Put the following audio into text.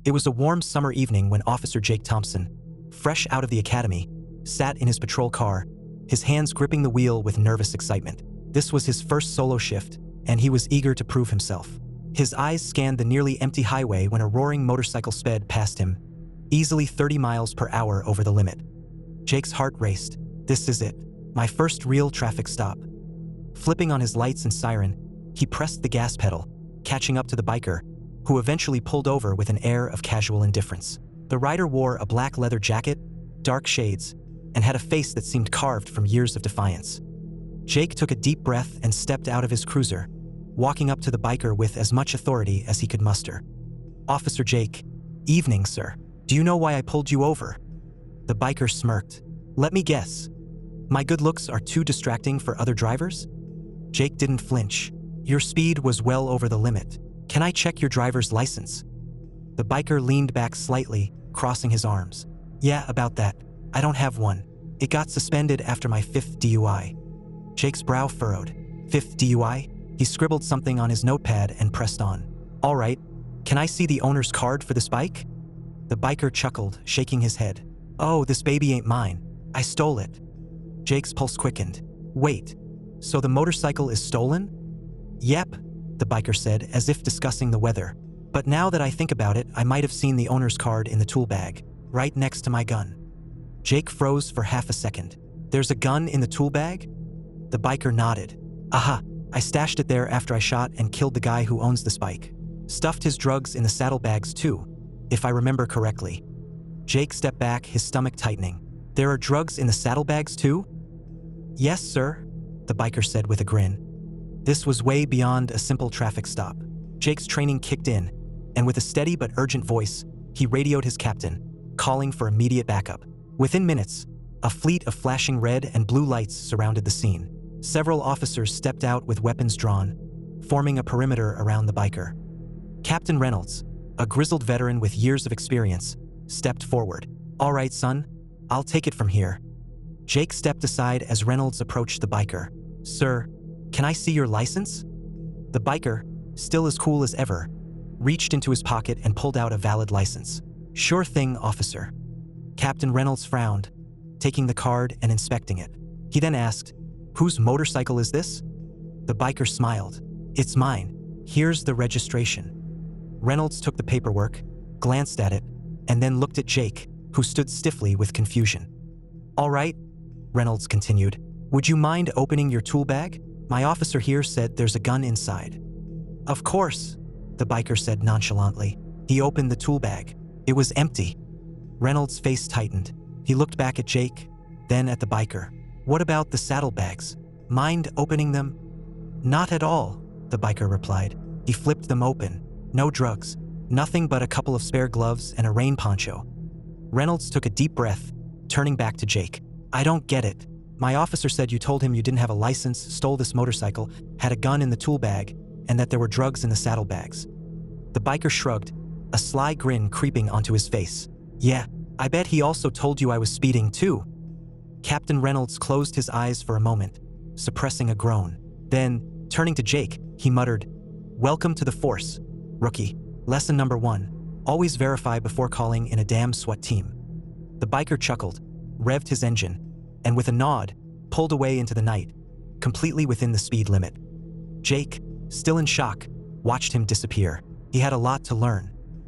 It was a warm summer evening when Officer Jake Thompson, fresh out of the academy, sat in his patrol car, his hands gripping the wheel with nervous excitement. This was his first solo shift, and he was eager to prove himself. His eyes scanned the nearly empty highway when a roaring motorcycle sped past him, easily 30 miles per hour over the limit. Jake's heart raced. This is it, my first real traffic stop. Flipping on his lights and siren, he pressed the gas pedal, catching up to the biker, who eventually pulled over with an air of casual indifference. The rider wore a black leather jacket, dark shades, and had a face that seemed carved from years of defiance. Jake took a deep breath and stepped out of his cruiser, walking up to the biker with as much authority as he could muster. "Officer Jake, evening, sir. Do you know why I pulled you over?" The biker smirked. "Let me guess. My good looks are too distracting for other drivers?" Jake didn't flinch. "Your speed was well over the limit. Can I check your driver's license?" The biker leaned back slightly, crossing his arms. "Yeah, about that. I don't have one. It got suspended after my 5th DUI." Jake's brow furrowed. 5th DUI? He scribbled something on his notepad and pressed on. "All right. Can I see the owner's card for this bike?" The biker chuckled, shaking his head. "Oh, this baby ain't mine. I stole it." Jake's pulse quickened. "Wait, so the motorcycle is stolen?" "Yep," the biker said, as if discussing the weather. "But now that I think about it, I might have seen the owner's card in the tool bag, right next to my gun." Jake froze for half a second. "There's a gun in the tool bag?" The biker nodded. "Aha, I stashed it there after I shot and killed the guy who owns this bike. Stuffed his drugs in the saddlebags too, if I remember correctly." Jake stepped back, his stomach tightening. "There are drugs in the saddlebags too?" "Yes, sir," the biker said with a grin. This was way beyond a simple traffic stop. Jake's training kicked in, and with a steady but urgent voice, he radioed his captain, calling for immediate backup. Within minutes, a fleet of flashing red and blue lights surrounded the scene. Several officers stepped out with weapons drawn, forming a perimeter around the biker. Captain Reynolds, a grizzled veteran with years of experience, stepped forward. "All right, son, I'll take it from here." Jake stepped aside as Reynolds approached the biker. "Sir, can I see your license?" The biker, still as cool as ever, reached into his pocket and pulled out a valid license. "Sure thing, officer." Captain Reynolds frowned, taking the card and inspecting it. He then asked, "Whose motorcycle is this?" The biker smiled. "It's mine. Here's the registration." Reynolds took the paperwork, glanced at it, and then looked at Jake, who stood stiffly with confusion. "All right," Reynolds continued. "Would you mind opening your tool bag? My officer here said there's a gun inside." "Of course," the biker said nonchalantly. He opened the tool bag. It was empty. Reynolds' face tightened. He looked back at Jake, then at the biker. "What about the saddlebags? Mind opening them?" "Not at all," the biker replied. He flipped them open. No drugs. Nothing but a couple of spare gloves and a rain poncho. Reynolds took a deep breath, turning back to Jake. "I don't get it. My officer said you told him you didn't have a license, stole this motorcycle, had a gun in the tool bag, and that there were drugs in the saddlebags." The biker shrugged, a sly grin creeping onto his face. "Yeah, I bet he also told you I was speeding too." Captain Reynolds closed his eyes for a moment, suppressing a groan. Then, turning to Jake, he muttered, "Welcome to the force, rookie. Lesson number 1, always verify before calling in a damn SWAT team." The biker chuckled, revved his engine, and with a nod, pulled away into the night, completely within the speed limit. Jake, still in shock, watched him disappear. He had a lot to learn.